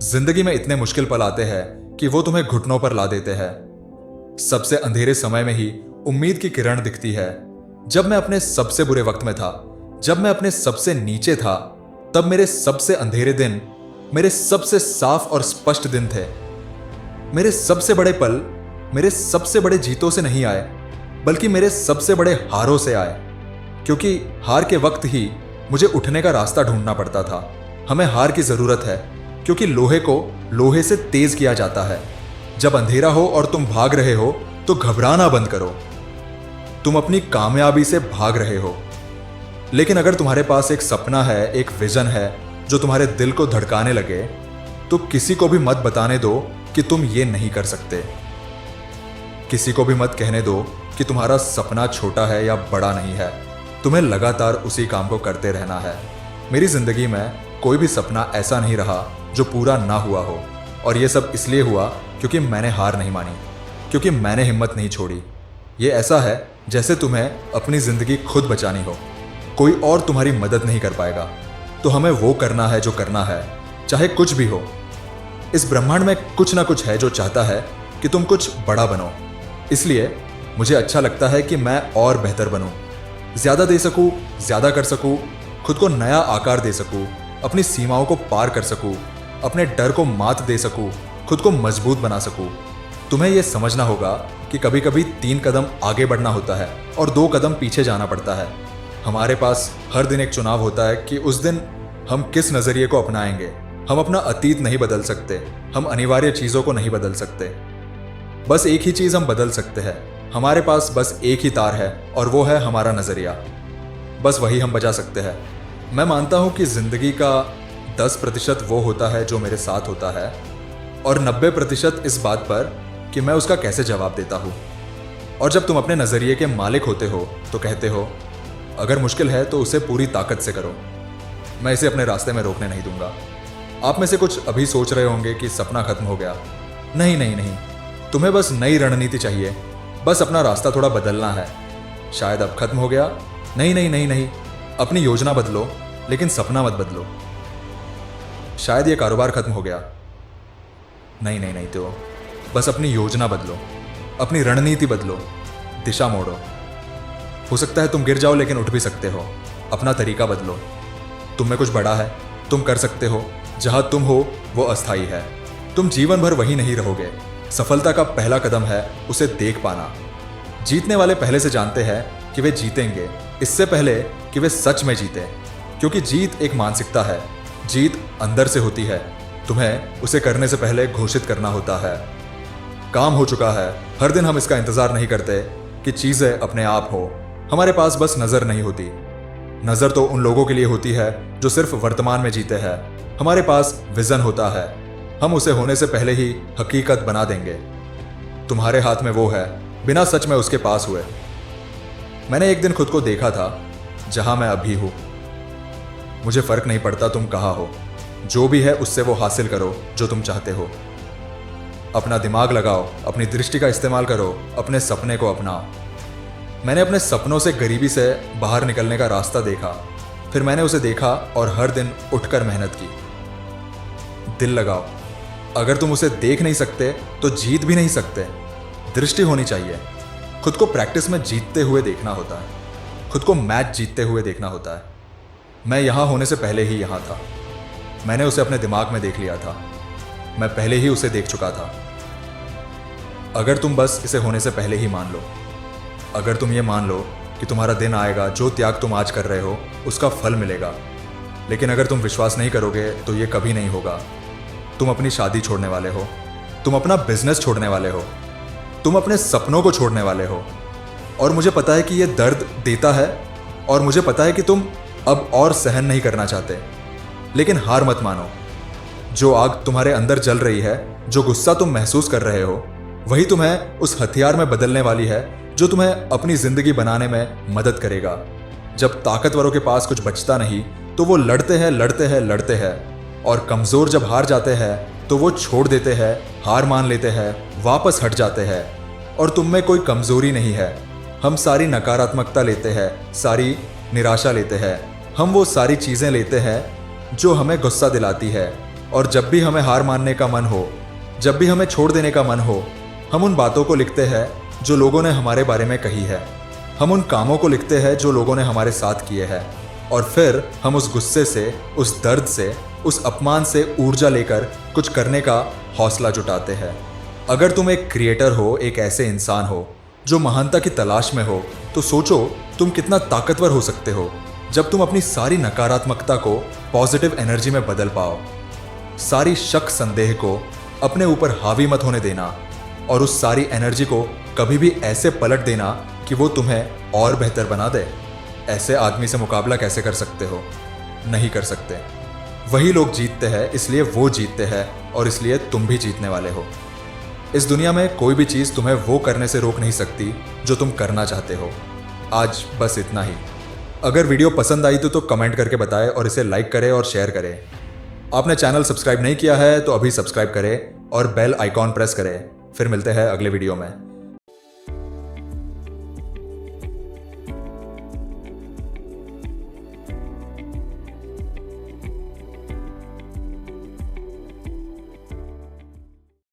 जिंदगी में इतने मुश्किल पल आते हैं कि वो तुम्हें घुटनों पर ला देते हैं। सबसे अंधेरे समय में ही उम्मीद की किरण दिखती है। जब मैं अपने सबसे बुरे वक्त में था, जब मैं अपने सबसे नीचे था, तब मेरे सबसे अंधेरे दिन मेरे सबसे साफ और स्पष्ट दिन थे। मेरे सबसे बड़े पल मेरे सबसे बड़े जीतों से नहीं आए, बल्कि मेरे सबसे बड़े हारों से आए। क्योंकि हार के वक्त ही मुझे उठने का रास्ता ढूंढना पड़ता था। हमें हार की जरूरत है, क्योंकि लोहे को लोहे से तेज किया जाता है। जब अंधेरा हो और तुम भाग रहे हो तो घबराना बंद करो। तुम अपनी कामयाबी से भाग रहे हो, लेकिन अगर तुम्हारे पास एक सपना है, एक विजन है जो तुम्हारे दिल को धड़काने लगे, तो किसी को भी मत बताने दो कि तुम ये नहीं कर सकते। किसी को भी मत कहने दो कि तुम्हारा सपना छोटा है या बड़ा नहीं है। तुम्हें लगातार उसी काम को करते रहना है। मेरी जिंदगी में कोई भी सपना ऐसा नहीं रहा जो पूरा ना हुआ हो, और ये सब इसलिए हुआ क्योंकि मैंने हार नहीं मानी, क्योंकि मैंने हिम्मत नहीं छोड़ी। ये ऐसा है जैसे तुम्हें अपनी जिंदगी खुद बचानी हो, कोई और तुम्हारी मदद नहीं कर पाएगा। तो हमें वो करना है जो करना है, चाहे कुछ भी हो। इस ब्रह्मांड में कुछ ना कुछ है जो चाहता है कि तुम कुछ बड़ा बनो। इसलिए मुझे अच्छा लगता है कि मैं और बेहतर बनूं, ज्यादा दे सकूं, ज्यादा कर सकूं, खुद को नया आकार दे सकूं, अपनी सीमाओं को पार कर सकूं, अपने डर को मात दे सकूं, खुद को मजबूत बना सकूं। तुम्हें यह समझना होगा कि कभी कभी 3 कदम आगे बढ़ना होता है और 2 कदम पीछे जाना पड़ता है। हमारे पास हर दिन एक चुनाव होता है कि उस दिन हम किस नजरिए को अपनाएंगे। हम अपना अतीत नहीं बदल सकते, हम अनिवार्य चीजों को नहीं बदल सकते। बस एक ही चीज हम बदल सकते हैं। हमारे पास बस एक ही तार है, और वो है हमारा नजरिया। बस वही हम बजा सकते हैं। मैं मानता हूं कि जिंदगी का 10% वो होता है जो मेरे साथ होता है, और 90% इस बात पर कि मैं उसका कैसे जवाब देता हूं। और जब तुम अपने नजरिए के मालिक होते हो तो कहते हो, अगर मुश्किल है तो उसे पूरी ताकत से करो, मैं इसे अपने रास्ते में रोकने नहीं दूंगा। आप में से कुछ अभी सोच रहे होंगे कि सपना खत्म हो गया। नहीं नहीं नहीं, तुम्हें बस नई रणनीति चाहिए। बस अपना रास्ता थोड़ा बदलना है। शायद अब खत्म हो गया। नहीं नहीं नहीं नहीं, अपनी योजना बदलो, लेकिन सपना मत बदलो। शायद ये कारोबार खत्म हो गया। नहीं नहीं नहीं, तो बस अपनी योजना बदलो, अपनी रणनीति बदलो, दिशा मोड़ो। हो सकता है तुम गिर जाओ, लेकिन उठ भी सकते हो। अपना तरीका बदलो। तुम में कुछ बड़ा है, तुम कर सकते हो। जहां तुम हो वो अस्थायी है। तुम जीवन भर वही नहीं रहोगे। सफलता का पहला कदम है उसे देख पाना। जीतने वाले पहले से जानते हैं कि वे जीतेंगे, इससे पहले कि वे सच में जीते। क्योंकि जीत एक मानसिकता है, जीत अंदर से होती है। तुम्हें उसे करने से पहले घोषित करना होता है। काम हो चुका है। हर दिन हम इसका इंतजार नहीं करते कि चीजें अपने आप हो। हमारे पास बस नजर नहीं होती। नजर तो उन लोगों के लिए होती है जो सिर्फ वर्तमान में जीते हैं। हमारे पास विजन होता है, हम उसे होने से पहले ही हकीकत बना देंगे। तुम्हारे हाथ में वो है, बिना सच में उसके पास हुए। मैंने एक दिन खुद को देखा था जहां मैं अभी हूं। मुझे फर्क नहीं पड़ता तुम कहां हो, जो भी है उससे वो हासिल करो जो तुम चाहते हो। अपना दिमाग लगाओ, अपनी दृष्टि का इस्तेमाल करो, अपने सपने को अपनाओ। मैंने अपने सपनों से गरीबी से बाहर निकलने का रास्ता देखा, फिर मैंने उसे देखा और हर दिन उठकर मेहनत की। दिल लगाओ, अगर तुम उसे देख नहीं सकते तो जीत भी नहीं सकते। दृष्टि होनी चाहिए। खुद को प्रैक्टिस में जीतते हुए देखना होता है, खुद को मैच जीतते हुए देखना होता है। मैं यहां होने से पहले ही यहां था। मैंने उसे अपने दिमाग में देख लिया था। मैं पहले ही उसे देख चुका था। अगर तुम बस इसे होने से पहले ही मान लो, अगर तुम ये मान लो कि तुम्हारा दिन आएगा, जो त्याग तुम आज कर रहे हो उसका फल मिलेगा। लेकिन अगर तुम विश्वास नहीं करोगे तो ये कभी नहीं होगा। तुम अपनी शादी छोड़ने वाले हो, तुम अपना बिजनेस छोड़ने वाले हो, तुम अपने सपनों को छोड़ने वाले हो। और मुझे पता है कि यह दर्द देता है, और मुझे पता है कि तुम अब और सहन नहीं करना चाहते। लेकिन हार मत मानो। जो आग तुम्हारे अंदर जल रही है, जो गुस्सा तुम महसूस कर रहे हो, वही तुम्हें उस हथियार में बदलने वाली है जो तुम्हें अपनी जिंदगी बनाने में मदद करेगा। जब ताकतवरों के पास कुछ बचता नहीं तो वो लड़ते हैं लड़ते हैं लड़ते हैं, और कमजोर जब हार जाते हैं तो वो छोड़ देते हैं, हार मान लेते हैं, वापस हट जाते हैं। और तुम में कोई कमजोरी नहीं है। हम सारी नकारात्मकता लेते हैं, सारी निराशा लेते हैं। हम वो सारी चीजें लेते हैं जो हमें गुस्सा दिलाती है, और जब भी हमें हार मानने का मन हो, जब भी हमें छोड़ देने का मन हो, हम उन बातों को लिखते हैं जो लोगों ने हमारे बारे में कही है। हम उन कामों को लिखते हैं जो लोगों ने हमारे साथ किए हैं, और फिर हम उस गुस्से से, उस दर्द से, उस अपमान से ऊर्जा लेकर कुछ करने का हौसला जुटाते हैं। अगर तुम एक क्रिएटर हो, एक ऐसे इंसान हो जो महानता की तलाश में हो, तो सोचो तुम कितना ताकतवर हो सकते हो जब तुम अपनी सारी नकारात्मकता को पॉजिटिव एनर्जी में बदल पाओ। सारी शक संदेह को अपने ऊपर हावी मत होने देना, और उस सारी एनर्जी को कभी भी ऐसे पलट देना कि वो तुम्हें और बेहतर बना दे। ऐसे आदमी से मुकाबला कैसे कर सकते हो? नहीं कर सकते। वही लोग जीतते हैं, इसलिए वो जीतते हैं, और इसलिए तुम भी जीतने वाले हो। इस दुनिया में कोई भी चीज़ तुम्हें वो करने से रोक नहीं सकती जो तुम करना चाहते हो। आज बस इतना ही। अगर वीडियो पसंद आई तो कमेंट करके बताएं और इसे लाइक करें और शेयर करें। आपने चैनल सब्सक्राइब नहीं किया है तो अभी सब्सक्राइब करें और बेल आइकॉन प्रेस करें। फिर मिलते हैं अगले वीडियो में।